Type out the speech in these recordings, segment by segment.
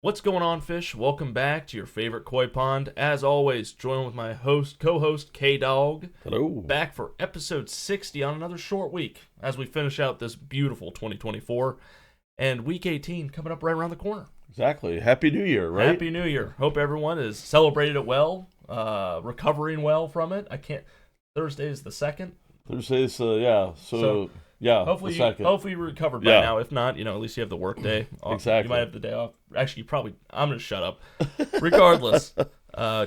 What's going on, fish? Welcome back to your favorite Coy Pond. As always, joined with my co-host, K-Dog. Hello. Back for episode 60 on another short week as we finish out this beautiful 2024. And week 18 coming up right around the corner. Exactly. Happy New Year, right? Happy New Year. Hope everyone has celebrated it well, recovering well from it. Thursday is the 2nd. Thursday's, yeah. Hopefully you recovered by now. If not, at least you have the work day. Exactly. You might have the day off. Actually, I'm going to shut up. Regardless,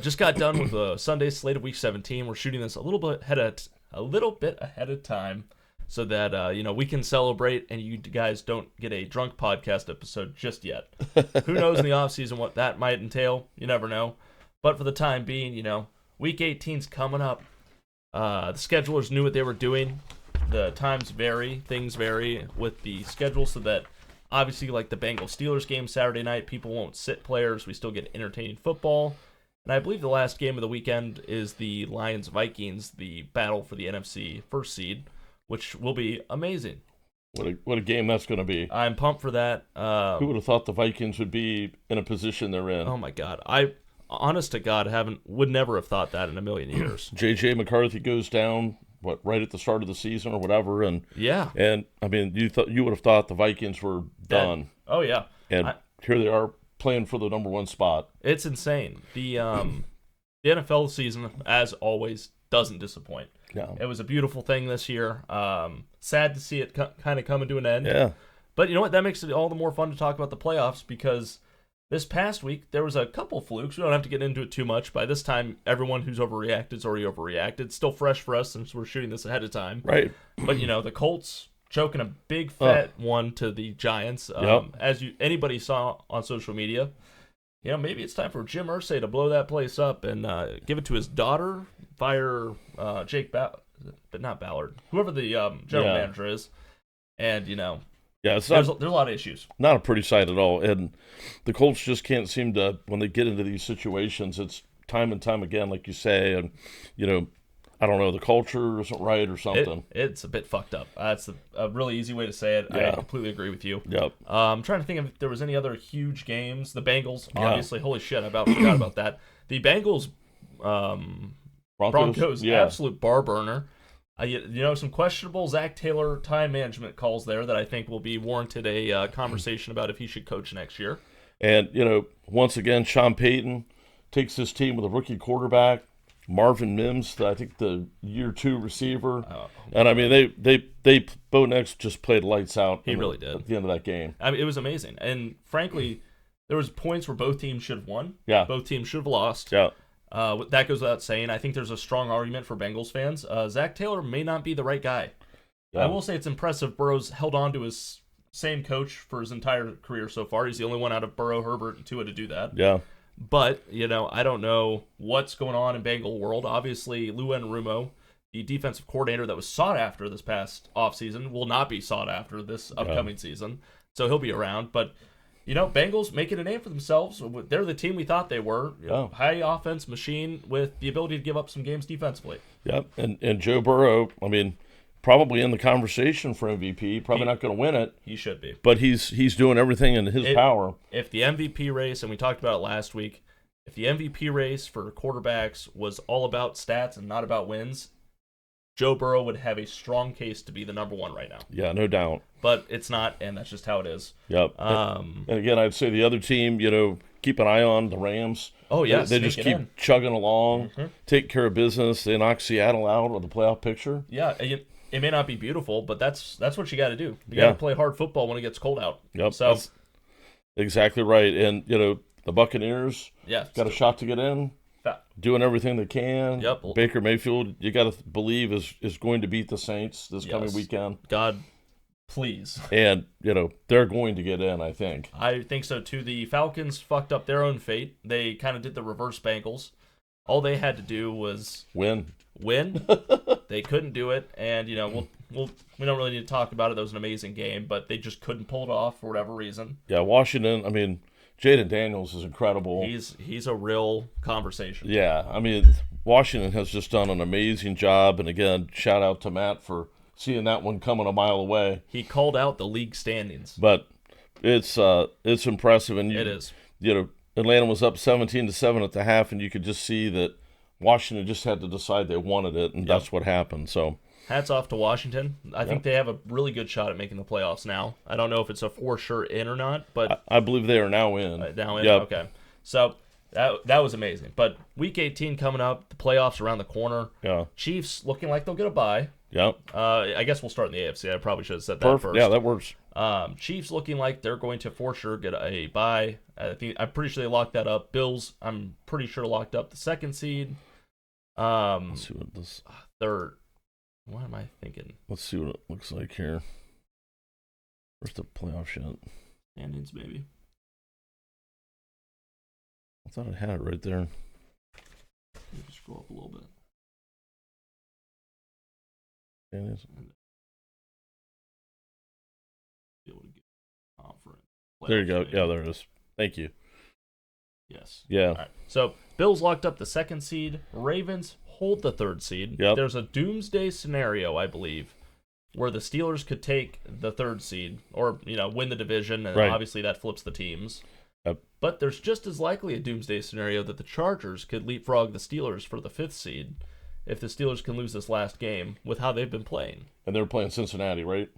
just got done with the Sunday slate of week 17. We're shooting this a little bit ahead of time so that, we can celebrate and you guys don't get a drunk podcast episode just yet. Who knows in the offseason what that might entail? You never know. But for the time being, week 18's coming up. The schedulers knew what they were doing. The times vary, things vary with the schedule so that obviously like the Bengals-Steelers game Saturday night, people won't sit players. We still get entertaining football. And I believe the last game of the weekend is the Lions Vikings, the battle for the NFC first seed, which will be amazing. What a game that's going to be. I'm pumped for that. Who would have thought the Vikings would be in a position they're in? Oh my God. Honest to God, would never have thought that in a million years. J.J. McCarthy goes down, right at the start of the season or whatever, and I mean, you would have thought the Vikings were done. Oh yeah, and here they are playing for the number one spot. It's insane. The NFL season, as always, doesn't disappoint. No. It was a beautiful thing this year. Sad to see it kind of coming to an end. Yeah, but you know what? That makes it all the more fun to talk about the playoffs because this past week, there was a couple flukes. We don't have to get into it too much. By this time, everyone who's overreacted is already overreacted. It's still fresh for us since we're shooting this ahead of time. Right. But, the Colts choking a big fat one to the Giants. As anybody saw on social media, maybe it's time for Jim Irsay to blow that place up and give it to his daughter, fire Jake but not Ballard, whoever the general manager is. And, yeah, there's a lot of issues. Not a pretty sight at all. And the Colts just can't seem to, when they get into these situations, it's time and time again, like you say, and, I don't know, the culture isn't right or something. It's a bit fucked up. That's a really easy way to say it. Yeah. I completely agree with you. Yep. I'm trying to think if there was any other huge games. The Bengals, obviously. Holy shit, I forgot about that. The Bengals, Broncos absolute bar burner. Some questionable Zach Taylor time management calls there that I think will be warranted a conversation about if he should coach next year. And, once again, Sean Payton takes his team with a rookie quarterback, Marvin Mims, I think the year 2 receiver. And, I mean, they Bo Nix just played lights out. He really did. At the end of that game. I mean, it was amazing. And, frankly, there was points where both teams should have won. Yeah. Both teams should have lost. Yeah. That goes without saying. I think there's a strong argument for Bengals fans. Zach Taylor may not be the right guy. Yeah. I will say it's impressive. Burrow's held on to his same coach for his entire career so far. He's the only one out of Burrow, Herbert, and Tua to do that. Yeah. But, I don't know what's going on in Bengal world. Obviously, Lou Anarumo, the defensive coordinator that was sought after this past offseason, will not be sought after this upcoming season. So he'll be around. But Bengals making a name for themselves. They're the team we thought they were. High offense machine with the ability to give up some games defensively. Yep, and Joe Burrow, I mean, probably in the conversation for MVP. Probably not going to win it. He should be. But he's doing everything in his power. If the MVP race, and we talked about it last week, if the MVP race for quarterbacks was all about stats and not about wins, Joe Burrow would have a strong case to be the number one right now. Yeah, no doubt. But it's not, and that's just how it is. Yep. And again, I'd say the other team, keep an eye on the Rams. Oh, yeah. They just keep chugging along, take care of business. They knock Seattle out of the playoff picture. Yeah, it may not be beautiful, but that's what you got to do. You got to play hard football when it gets cold out. Yep. So that's exactly right. And, the Buccaneers got a shot to get in. Doing everything they can. Yep. Baker Mayfield, you got to believe is going to beat the Saints this coming weekend. God, please. And they're going to get in. I think. I think so too. The Falcons fucked up their own fate. They kind of did the reverse Bengals. All they had to do was win. They couldn't do it, and we don't really need to talk about it. That was an amazing game, but they just couldn't pull it off for whatever reason. Yeah, Washington. I mean, Jaden Daniels is incredible. He's a real conversation. Yeah, I mean, Washington has just done an amazing job. And again, shout out to Matt for seeing that one coming a mile away. He called out the league standings. But It's impressive, and It is. Atlanta was up 17-7 at the half, and you could just see that Washington just had to decide they wanted it, and that's what happened. So hats off to Washington. I think they have a really good shot at making the playoffs now. I don't know if it's a for sure in or not, but I believe they are now in. Now in? Yep. Okay. So that was amazing. But Week 18 coming up, the playoffs around the corner. Yeah. Chiefs looking like they'll get a bye. Yep. I guess we'll start in the AFC. I probably should have said that Perfect. first. Yeah, that works. Chiefs looking like they're going to for sure get a bye. I'm pretty sure they locked that up. Bills, I'm pretty sure locked up the second seed. Let's see what this. Third. What am I thinking? Let's see what it looks like here. Where's the playoff shot? Standings, maybe. I thought I had it right there. Maybe scroll up a little bit. Standings. Be able to get conference. There you go. Yeah, there it is. Thank you. Yes. Yeah. All right. So Bills locked up the second seed. Ravens hold the third seed. Yep. There's a doomsday scenario, I believe, where the Steelers could take the third seed or win the division, and obviously that flips the teams. Yep. But there's just as likely a doomsday scenario that the Chargers could leapfrog the Steelers for the fifth seed if the Steelers can lose this last game with how they've been playing. And they're playing Cincinnati, right?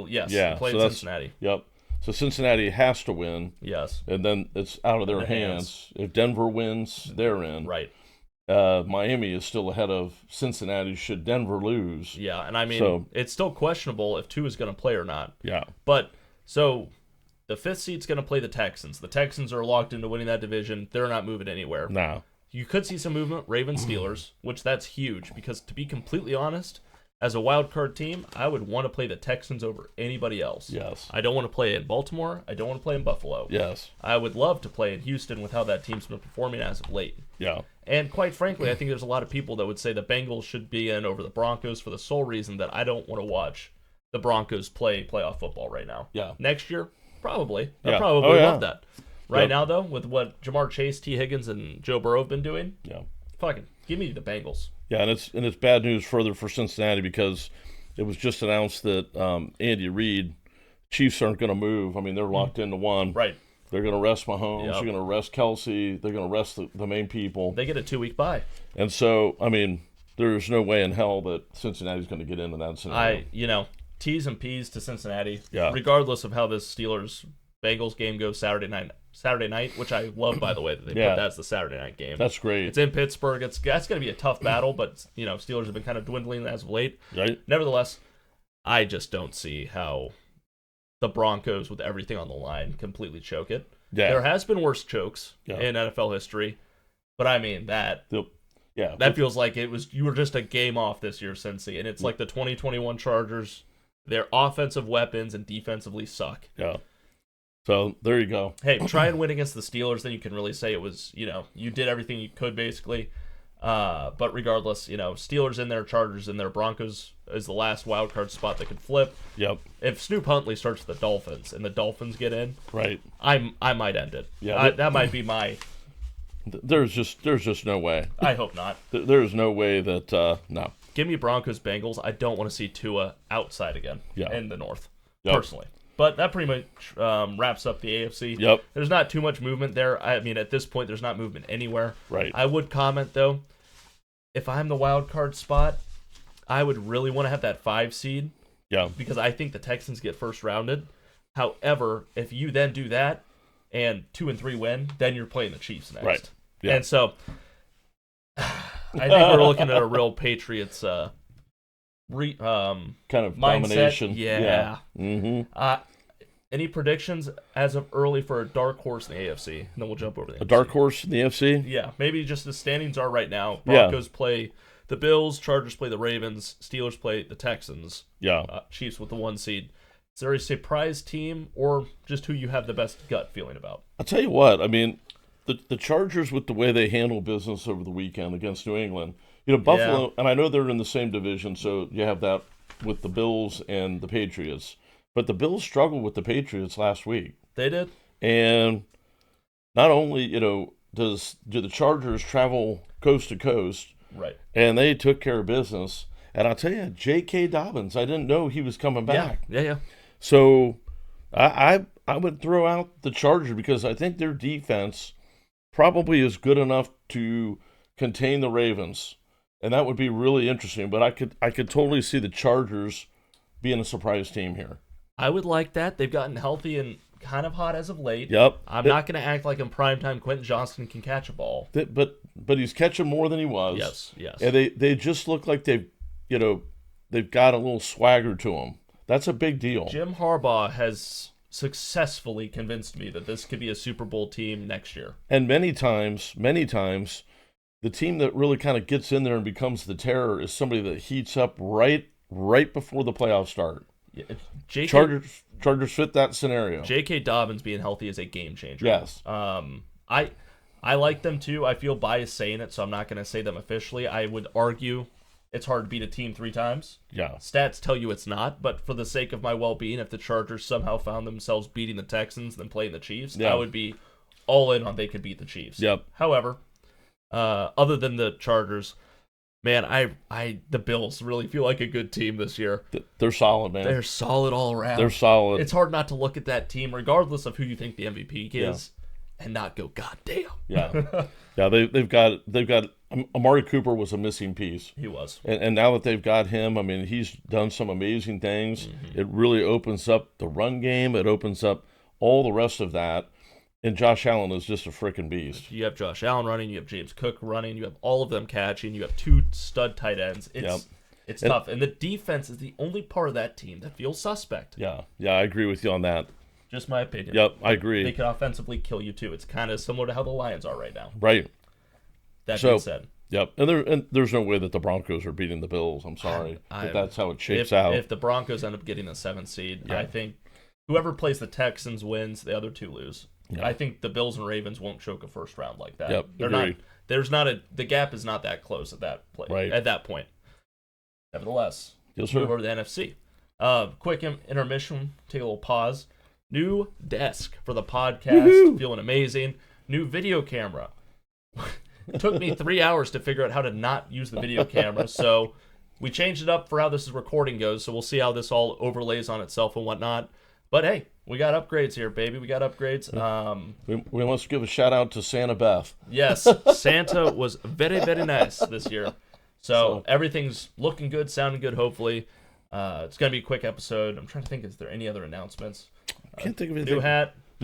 Yes. Yeah. They're playing Cincinnati. Yep. So Cincinnati has to win. Yes. And then it's out of their hands. If Denver wins, they're in. Right. Miami is still ahead of Cincinnati should Denver lose. Yeah, and I mean, it's still questionable if Tua is going to play or not. Yeah. But, so, the fifth seed's going to play the Texans. The Texans are locked into winning that division. They're not moving anywhere. No. You could see some movement, Ravens, Steelers, which that's huge, because to be completely honest, as a wild card team, I would want to play the Texans over anybody else. Yes. I don't want to play in Baltimore. I don't want to play in Buffalo. Yes. I would love to play in Houston with how that team's been performing as of late. Yeah. And quite frankly, I think there's a lot of people that would say the Bengals should be in over the Broncos for the sole reason that I don't want to watch the Broncos play playoff football right now. Yeah. Next year, probably. I Yeah. probably love that. Right now, though, with what Jamar Chase, T. Higgins, and Joe Burrow have been doing, fucking give me the Bengals. Yeah, and it's bad news further for Cincinnati because it was just announced that Andy Reid, Chiefs aren't going to move. I mean, they're locked into one. Right. They're going to rest Mahomes. Yep. They're going to rest Kelsey. They're going to rest the main people. They get a 2-week bye. And so, I mean, there's no way in hell that Cincinnati's going to get into that scenario. T's and P's to Cincinnati. Yeah. Regardless of how this Steelers-Bengals game goes Saturday night, which I love, by the way, that they put that as the Saturday night game. That's great. It's in Pittsburgh. That's going to be a tough battle, but, Steelers have been kind of dwindling as of late. Right. Nevertheless, I just don't see how the Broncos, with everything on the line, completely choke it. Yeah. There has been worse chokes in NFL history, but I mean, that feels like you were just a game off this year, Cincy, and it's like the 2021 Chargers. Their offensive weapons and defensively suck. Yeah. So, there you go. Hey, try and win against the Steelers, then you can really say it was, you did everything you could, basically. But regardless, Steelers in there, Chargers in there, Broncos is the last wild card spot that could flip. Yep. If Snoop Huntley starts with the Dolphins and the Dolphins get in, right, I might end it. Yeah, that might be my. There's just no way. I hope not. There's no way that no. Give me Broncos Bengals. I don't want to see Tua outside again in the North, personally. But that pretty much wraps up the AFC. Yep. There's not too much movement there. I mean, at this point, there's not movement anywhere. Right. I would comment, though, if I'm the wild card spot, I would really want to have that 5 seed. Yeah. Because I think the Texans get first rounded. However, if you then do that and 2 and 3 win, then you're playing the Chiefs next. Right. Yeah. And so I think we're looking at a real Patriots kind of mindset. domination. Yeah. Mm-hmm. Any predictions as of early for a dark horse in the AFC? And then we'll jump over the A dark horse in the AFC? Yeah, maybe just the standings are right now. Broncos play the Bills, Chargers play the Ravens, Steelers play the Texans. Yeah. Chiefs with the 1 seed. Is there a surprise team or just who you have the best gut feeling about? I'll tell you what, I mean, the Chargers, with the way they handle business over the weekend against New England, Buffalo, and I know they're in the same division, so you have that with the Bills and the Patriots. But the Bills struggled with the Patriots last week. They did. And not only, do the Chargers travel coast to coast, right? And they took care of business. And I'll tell you, J.K. Dobbins, I didn't know he was coming back. Yeah. So I I would throw out the Chargers because I think their defense probably is good enough to contain the Ravens, and that would be really interesting. But I could totally see the Chargers being a surprise team here. I would like that. They've gotten healthy and kind of hot as of late. Yep. I'm not going to act like in primetime Quentin Johnston can catch a ball. But he's catching more than he was. Yes. And they just look like they've got a little swagger to them. That's a big deal. Jim Harbaugh has successfully convinced me that this could be a Super Bowl team next year. And many times, the team that really kind of gets in there and becomes the terror is somebody that heats up right before the playoffs start. Yeah, Chargers fit that scenario. J.K. Dobbins being healthy is a game changer. Yes. I like them too. I feel biased saying it, so I'm not going to say them officially. I would argue it's hard to beat a team 3 times. Yeah. Stats tell you it's not, but for the sake of my well-being, if the Chargers somehow found themselves beating the Texans then playing the Chiefs, I would be all in on they could beat the Chiefs. Yep. However, other than the Chargers, man, the Bills really feel like a good team this year. They're solid, man. They're solid all around. They're solid. It's hard not to look at that team, regardless of who you think the MVP is, and not go, God damn. Yeah. Yeah, they've got Amari Cooper was a missing piece. He was. And now that they've got him, I mean, he's done some amazing things. Mm-hmm. It really opens up the run game. It opens up all the rest of that. And Josh Allen is just a freaking beast. You have Josh Allen running. You have James Cook running. You have all of them catching. You have 2 stud tight ends. It's tough. And the defense is the only part of that team that feels suspect. Yeah, I agree with you on that. Just my opinion. Yep, I agree. They can offensively kill you, too. It's kind of similar to how the Lions are right now. Right. That being said. Yep, and there's no way that the Broncos are beating the Bills. I'm sorry. But that's how it shapes out. If the Broncos end up getting the 7th seed, I think whoever plays the Texans wins, the other 2 lose. Yeah. I think the Bills and Ravens won't choke a first round like that. Yep, the gap is not that close at that at that point. Nevertheless, move over to the NFC. Quick intermission, take a little pause. New desk for the podcast, Woo-hoo! Feeling amazing. New video camera. It took me 3 hours to figure out how to not use the video camera, so we changed it up for how this recording goes, so we'll see how this all overlays on itself and whatnot. But hey, we got upgrades here, baby. We got upgrades. We must give a shout out to Santa Beth. Yes, Santa was very, very nice this year. So everything's looking good, sounding good, hopefully. It's going to be a quick episode. I'm trying to think, is there any other announcements? I can't think of anything. New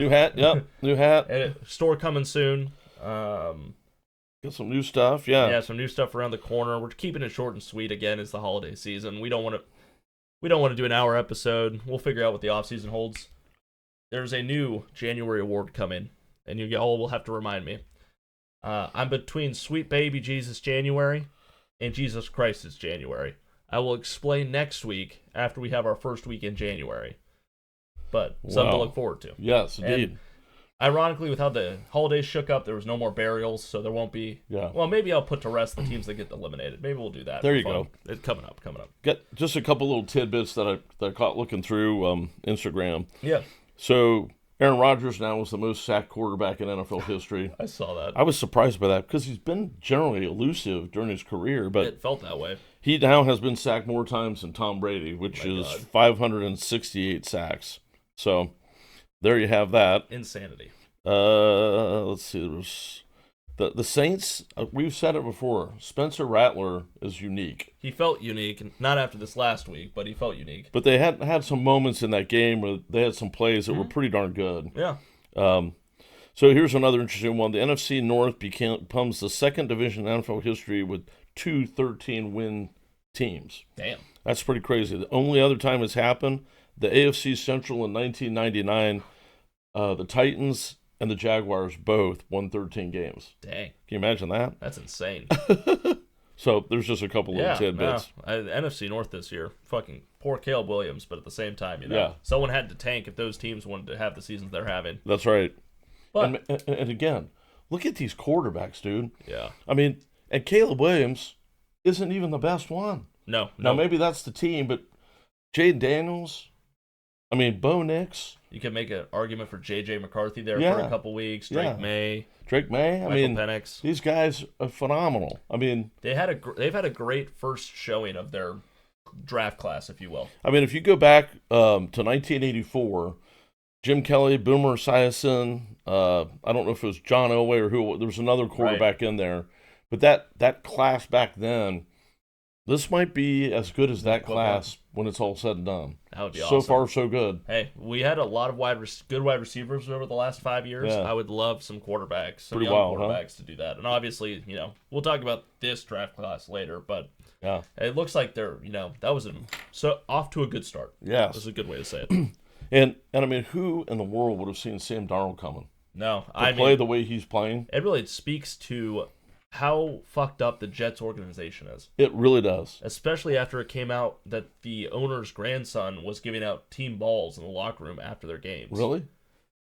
hat, yep, new hat. Store coming soon. Got some new stuff, Yeah, some new stuff around the corner. We're keeping it short and sweet again. It's the holiday season. We don't want to do an hour episode. We'll figure out what the off season holds. There's a new January award coming, and you all will have to remind me. I'm between Sweet Baby Jesus January and Jesus Christ is January. I will explain next week after we have our first week in January. But something to look forward to. Yes, indeed. And ironically, with how the holidays shook up, there was no more burials, so there won't be. Yeah. Well, maybe I'll put to rest the teams that get eliminated. Maybe we'll do that. There you go. It's coming up. Got just a couple little tidbits that I caught looking through Instagram. Yeah. So Aaron Rodgers now is the most sacked quarterback in NFL history. I saw that. I was surprised by that because he's been generally elusive during his career, but it felt that way. He now has been sacked more times than Tom Brady, which is 568 sacks. So there you have that. Insanity. Let's see. There was the Saints. We've said it before. Spencer Rattler is unique. He felt unique, not after this last week, but he felt unique. But they had some moments in that game where they had some plays that were pretty darn good. Yeah. So here's another interesting one. The NFC North becomes the second division in NFL history with 2 13-win teams. Damn. That's pretty crazy. The only other time it's happened, the AFC Central in 1999, the Titans and the Jaguars both won 13 games. Dang. Can you imagine that? That's insane. So there's just a couple little tidbits. No. NFC North this year, fucking poor Caleb Williams, but at the same time, Yeah. someone had to tank if those teams wanted to have the seasons they're having. That's right. But and again, look at these quarterbacks, dude. Yeah. I mean, and Caleb Williams isn't even the best one. No. Now, maybe that's the team, but Jaden Daniels, Bo Nix. You could make an argument for J.J. McCarthy there for a couple weeks. Drake May. Michael Penix. These guys are phenomenal. They've had a great first showing of their draft class, if you will. If you go back to 1984, Jim Kelly, Boomer Esiason. I don't know if it was John Elway or who. There was another quarterback in there, but that class back then, this might be as good as that class when it's all said and done. That would be so awesome. far, so good. Hey, we had a lot of good wide receivers over the last 5 years. Yeah. I would love some quarterbacks, some Pretty young wild, quarterbacks to do that. And obviously, we'll talk about this draft class later, but Yeah. it looks like they're, that was off to a good start. Yes. That's a good way to say it. And I mean, who in the world would have seen Sam Darnold coming? No, To play the way he's playing? It really speaks to how fucked up the Jets organization is. It really does. Especially after it came out that the owner's grandson was giving out team balls in the locker room after their games. Really?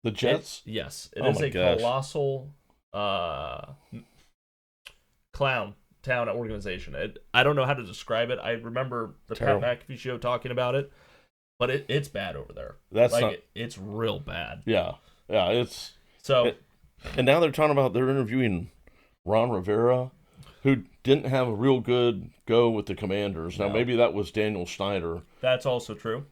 The Jets? Yes. It Oh is my a gosh. colossal clown town organization. I don't know how to describe it. I remember the Terrible. Pat McAfee show talking about it, but it's bad over there. That's not. It's real bad. Yeah. It's. So, And now they're talking about they're interviewing Ron Rivera, who didn't have a real good go with the Commanders. Now, No. maybe that was Daniel Snyder. that's also true.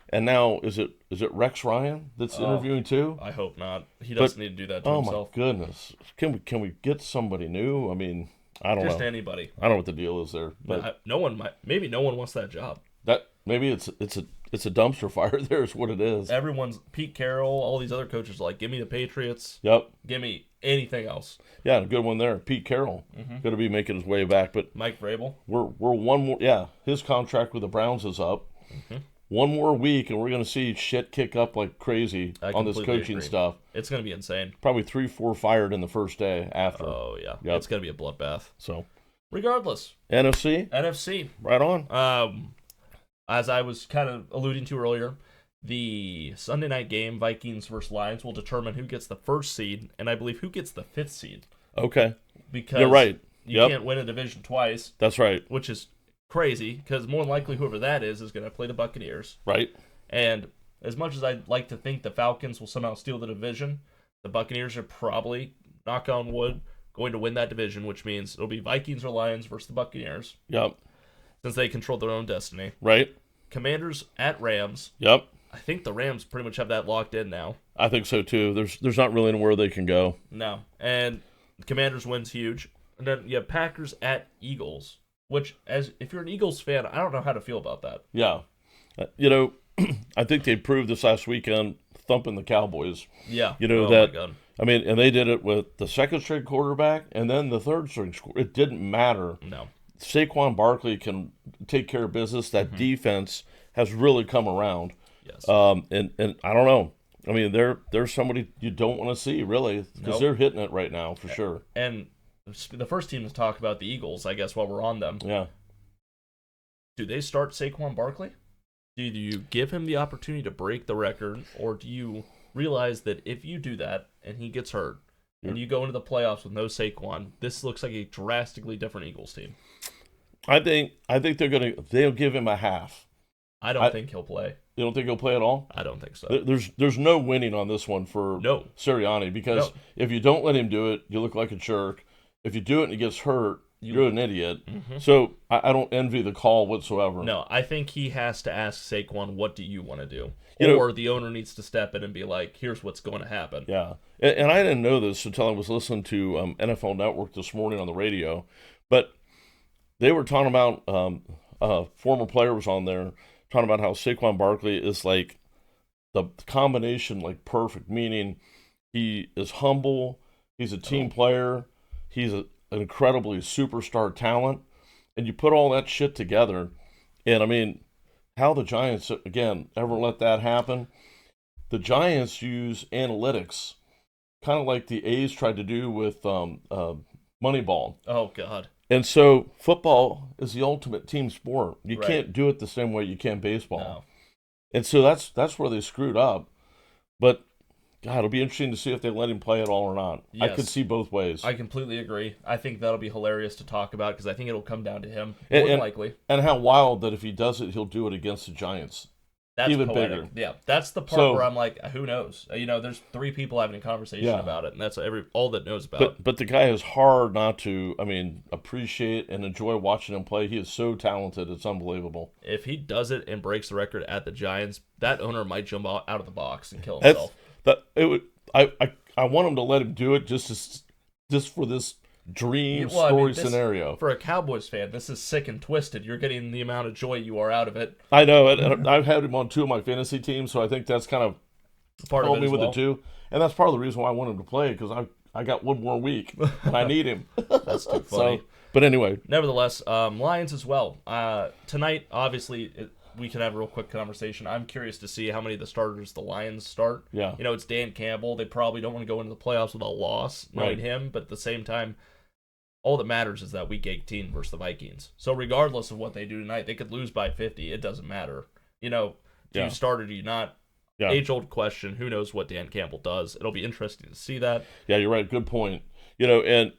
And now, is it Rex Ryan that's interviewing too? I hope not. He doesn't need to do that to Oh, himself. my goodness. Can we get somebody new? I mean, I don't Just know. anybody. I don't know what the deal is there. But Maybe no one wants that job. maybe it's a dumpster fire there is what it is. Everyone's Pete Carroll, all these other coaches are like, give me the Patriots. Yep. Give me anything else. Yeah, a good one there. Pete Carroll going to be making his way back, but Mike Vrabel. we're one more. Yeah, his contract with the Browns is up. One more week, and we're going to see shit kick up like crazy I on this completely coaching agree. stuff. It's going to be insane. Probably 3-4 fired in the first day after. Oh, yeah. Yep. It's going to be a bloodbath. So Regardless, NFC, right on. As I was kind of alluding to earlier, the Sunday night game, Vikings versus Lions, will determine who gets the first seed, and I believe who gets the fifth seed. Okay, Because you're right. You can't win a division twice. That's right. Which is crazy, because more than likely whoever that is going to play the Buccaneers. Right. And as much as I'd like to think the Falcons will somehow steal the division, the Buccaneers are probably, knock on wood, going to win that division, which means it'll be Vikings or Lions versus the Buccaneers, Yep. since they control their own destiny. Right. Commanders at Rams. Yep. I think the Rams pretty much have that locked in now. I think so too. There's not really anywhere they can go. No. And the Commanders wins huge. And then you have Packers at Eagles, which, if you're an Eagles fan, I don't know how to feel about that. Yeah. I think they proved this last weekend thumping the Cowboys. Yeah. You know Oh, that. my God. I mean, and they did it with the second string quarterback and then the third string. It didn't matter. No. Saquon Barkley can take care of business. That defense has really come around. Yes. And I don't know. I mean, they're somebody you don't want to see really because Nope. they're hitting it right now for sure. And the first team to talk about the Eagles, I guess, while we're on them. Yeah. Do they start Saquon Barkley? Do you give him the opportunity to break the record, or do you realize that if you do that and he gets hurt and you go into the playoffs with no Saquon, this looks like a drastically different Eagles team? I think they'll give him a half. I don't think he'll play. You don't think he'll play at all? I don't think so. There's no winning on this one for No. Sirianni because if you don't let him do it, you look like a jerk. If you do it and he gets hurt, you're an idiot. So I don't envy the call whatsoever. No, I think he has to ask Saquon, what do you want to do? You Or the owner needs to step in and be like, here's what's going to happen. Yeah, and I didn't know this until I was listening to NFL Network this morning on the radio, but they were talking about a former player was on there talking about how Saquon Barkley is like the combination like perfect, meaning he is humble, he's a team player, he's an incredibly superstar talent, and you put all that shit together, and I mean, how the Giants again ever let that happen? The Giants use analytics, kind of like the A's tried to do with Moneyball. Oh, God. And so football is the ultimate team sport. You Right. can't do it the same way you can baseball. No. And so that's where they screwed up. But God, it'll be interesting to see if they let him play at all or not. I Yes. could see both ways. I completely agree. I think that'll be hilarious to talk about because I think it'll come down to him, And- more than and- likely. And how wild that if he does it, he'll do it against the Giants. That's even poetic. bigger. Yeah, that's the part where I'm like, who knows? There's 3 people having a conversation about it, and that's all that knows about. But the guy is hard not to, appreciate and enjoy watching him play. He is so talented; it's unbelievable. If he does it and breaks the record at the Giants, that owner might jump out of the box and kill himself. I want him to let him do it just for this dream story scenario. For a Cowboys fan, this is sick and twisted. You're getting the amount of joy you are out of it. I know, and I've had him on 2 of my fantasy teams, so I think that's kind of part of it me with well. it too. And that's part of the reason why I want him to play, because I got 1 more week and I need him. That's too funny. But anyway, nevertheless, Lions as well. Tonight, obviously, we can have a real quick conversation. I'm curious to see how many of the starters the Lions start. Yeah, it's Dan Campbell. They probably don't want to go into the playoffs with a loss, knowing him. But at the same time, all that matters is that Week 18 versus the Vikings. So regardless of what they do tonight, they could lose by 50. It doesn't matter. Do you start or do you not? Yeah. Age-old question. Who knows what Dan Campbell does? It'll be interesting to see that. Yeah, you're right. Good point. And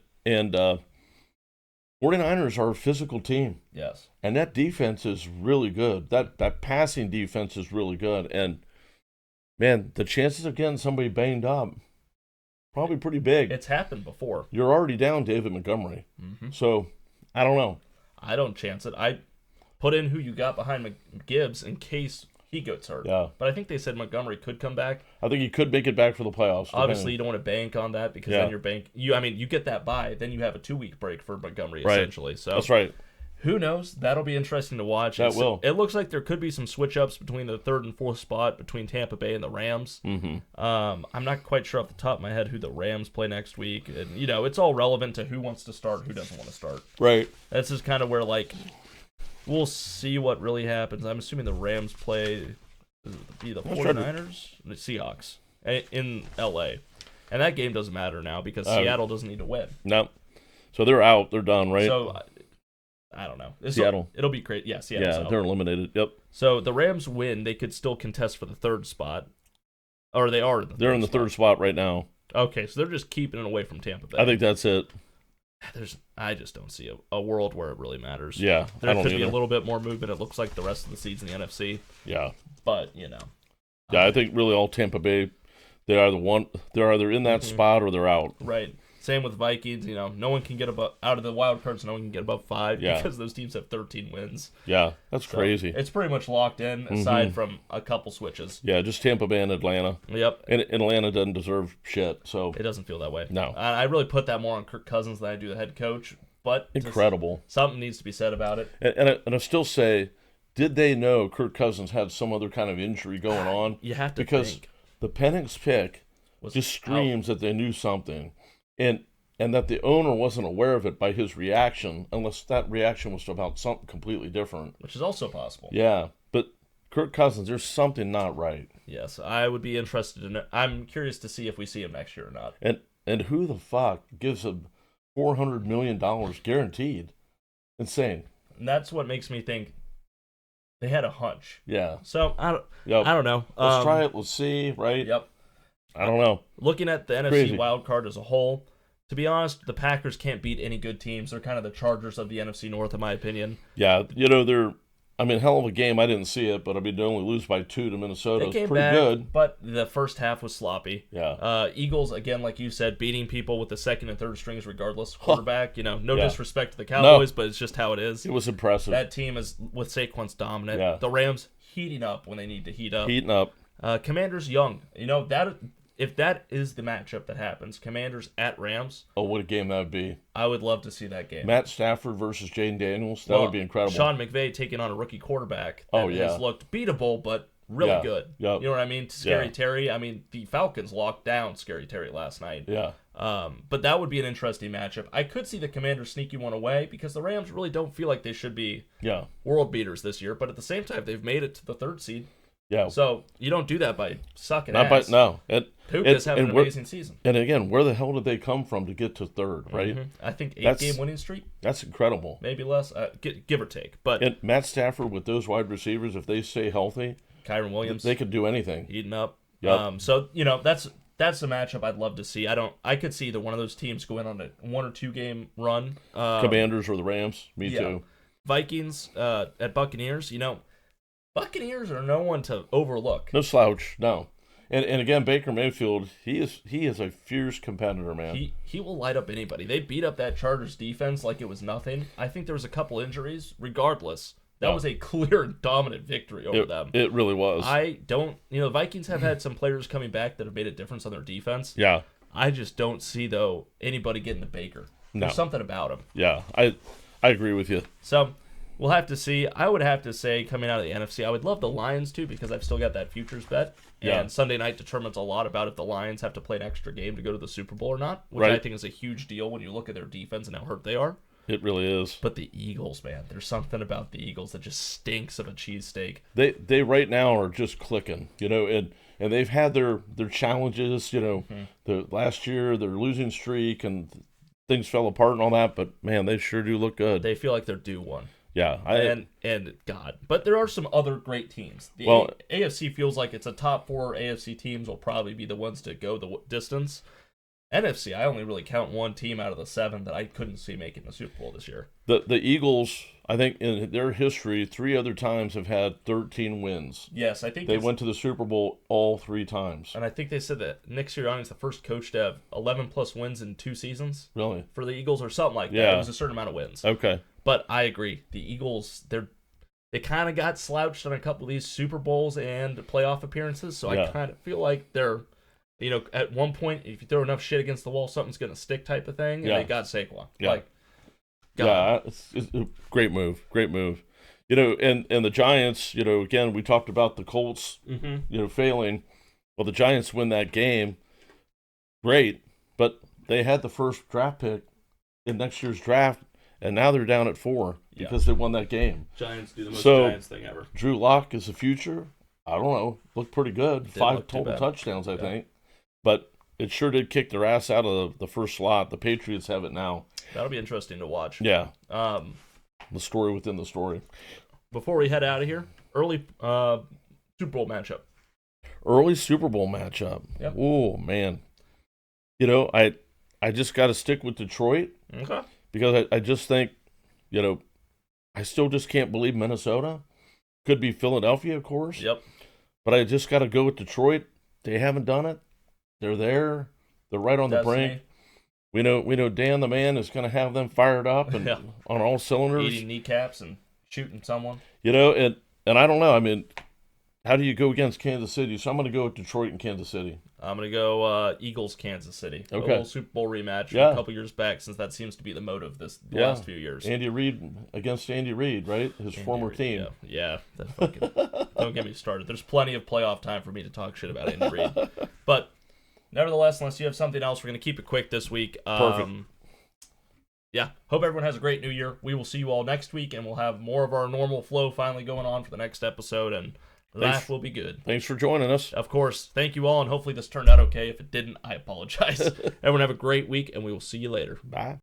49ers are a physical team. Yes. And that defense is really good. That passing defense is really good. And, man, the chances of getting somebody banged up, probably pretty big. It's happened before. You're already down David Montgomery. Mm-hmm. So, I don't know. I don't chance it. I put in who you got behind Gibbs in case he gets hurt. Yeah. But I think they said Montgomery could come back. I think he could make it back for the playoffs. Obviously, you don't want to bank on that because then you get that bye, then you have a 2-week break for Montgomery, essentially. So that's right. Who knows? That'll be interesting to watch. That will. It looks like there could be some switch-ups between the 3rd and 4th spot between Tampa Bay and the Rams. Mm-hmm. I'm not quite sure off the top of my head who the Rams play next week. And, it's all relevant to who wants to start, who doesn't want to start. Right. That's just kind of where, we'll see what really happens. I'm assuming the Rams play the 49ers, the Seahawks in L.A. And that game doesn't matter now because Seattle doesn't need to win. No. So they're out. They're done, right? So I don't know. Seattle. It'll be great. Yeah, Seattle's out. They're eliminated. Yep. So the Rams win. They could still contest for the 3rd spot. Or they are in the They're in the 3rd spot right now. Okay, so they're just keeping it away from Tampa Bay. I think that's it. I just don't see a world where it really matters. Yeah, there could be a little bit more movement. It looks like the rest of the seeds in the NFC. Yeah, but Yeah, I think really all Tampa Bay, they're either in that spot or they're out. Right. Same with Vikings. No one can get out of the wild cards. No one can get above 5 because those teams have 13 wins. Yeah, that's crazy. It's pretty much locked in, aside from a couple switches. Yeah, just Tampa Bay and Atlanta. Yep. And Atlanta doesn't deserve shit, so it doesn't feel that way. No, I really put that more on Kirk Cousins than I do the head coach. But incredible. Something needs to be said about it. And I still say, did they know Kirk Cousins had some other kind of injury going on? You have to because the Penix pick just screams that they knew something, and that the owner wasn't aware of it by his reaction, unless that reaction was about something completely different, which is also possible. Yeah, but Kirk Cousins, there's something not right. Yes, I would be interested in it. I'm curious to see if we see him next year or not. And who the fuck gives him $400 million guaranteed? Insane. And that's what makes me think they had a hunch. Yeah. So I don't know. Let's try it. Let's see. Right. Yep. I don't know. Looking at the NFC wild card as a whole, to be honest, the Packers can't beat any good teams. They're kind of the Chargers of the NFC North, in my opinion. Yeah, they're. Hell of a game. I didn't see it, but they only lose by 2 to Minnesota. They came it's pretty back, good. But the first half was sloppy. Yeah. Eagles, again, like you said, beating people with the 2nd and 3rd strings regardless. Quarterback, no disrespect to the Cowboys, but it's just how it is. It was impressive. That team is, with Saquon's dominant. Yeah. The Rams heating up when they need to heat up. Heating up. Commanders young. If that is the matchup that happens, Commanders at Rams. Oh, what a game that would be. I would love to see that game. Matt Stafford versus Jaden Daniels. That would be incredible. Sean McVay taking on a rookie quarterback that has looked beatable, but really good. Yep. You know what I mean? Scary Terry. The Falcons locked down Scary Terry last night. Yeah. But that would be an interesting matchup. I could see the Commanders sneaking one away because the Rams really don't feel like they should be world beaters this year. But at the same time, they've made it to the 3rd seed. Yeah. So you don't do that by sucking ass. No. Puka's having an amazing season. And again, where the hell did they come from to get to 3rd, right? Mm-hmm. I think 8-game winning streak. That's incredible. Maybe less, give or take. But and Matt Stafford with those wide receivers, if they stay healthy, Kyron Williams, they could do anything. Eating up. Yep. So that's a matchup I'd love to see. I could see either one of those teams go in on a 1 or 2 game run. Commanders or the Rams. Me too. Vikings at Buccaneers. Buccaneers are no one to overlook. No slouch, no. And again, Baker Mayfield, he is a fierce competitor, man. He will light up anybody. They beat up that Chargers defense like it was nothing. I think there was a couple injuries. Regardless, that was a clear and dominant victory over them. It really was. The Vikings have had some players coming back that have made a difference on their defense. Yeah. I just don't see, though, anybody getting the Baker. No. There's something about him. Yeah, I agree with you. So we'll have to see. I would have to say, coming out of the NFC, I would love the Lions, too, because I've still got that futures bet. Yeah. And Sunday night determines a lot about if the Lions have to play an extra game to go to the Super Bowl or not, which Right. I think is a huge deal when you look at their defense and how hurt they are. It really is. But the Eagles, man, there's something about the Eagles that just stinks of a cheesesteak. They right now are just clicking, and they've had their challenges, the last year, their losing streak, and things fell apart and all that, but man, they sure do look good. They feel like they're due one. Yeah, and God, but there are some other great teams. The AFC feels like it's a top 4 AFC teams will probably be the ones to go the distance. NFC, I only really count one team out of the 7 that I couldn't see making the Super Bowl this year. The Eagles, I think in their history, 3 other times have had 13 wins. Yes, I think they went to the Super Bowl all 3 times. And I think they said that Nick Sirianni is the first coach to have 11 plus wins in 2 seasons. Really? For the Eagles or something like that. Yeah. It was a certain amount of wins. Okay. But I agree. The Eagles, they kind of got slouched on a couple of these Super Bowls and playoff appearances, so I kind of feel like they're, at one point, if you throw enough shit against the wall, something's going to stick type of thing, and they got Saquon. Yeah. It's a great move. Great move. And the Giants, again, we talked about the Colts, failing. Well, the Giants win that game. Great. But they had the first draft pick in next year's draft, and now they're down at 4 because they won that game. Giants do the most Giants thing ever. Drew Lock is the future. I don't know. Looked pretty good. 5 total touchdowns, I think. But it sure did kick their ass out of the first slot. The Patriots have it now. That'll be interesting to watch. Yeah. The story within the story. Before we head out of here, early Super Bowl matchup. Early Super Bowl matchup. Yep. Oh, man. I just got to stick with Detroit. Okay. Because I just think, I still just can't believe Minnesota. Could be Philadelphia, of course. Yep. But I just got to go with Detroit. They haven't done it. They're there. They're right on the brink. We know Dan the man is going to have them fired up and on all cylinders. Eating kneecaps and shooting someone. And I don't know. I mean, how do you go against Kansas City? So I'm going to go with Detroit and Kansas City. I'm going to go Eagles, Kansas City. Okay. A little Super Bowl rematch from a couple years back, since that seems to be the motive the last few years. Andy Reid against Andy Reid, right? His former team. Yeah. That fucking, don't get me started. There's plenty of playoff time for me to talk shit about Andy Reid. But nevertheless, unless you have something else, we're going to keep it quick this week. Perfect. Yeah. Hope everyone has a great new year. We will see you all next week, and we'll have more of our normal flow finally going on for the next episode, and that will be good. Thanks for joining us. Of course. Thank you all, and hopefully this turned out okay. If it didn't, I apologize. Everyone have a great week, and we will see you later. Bye.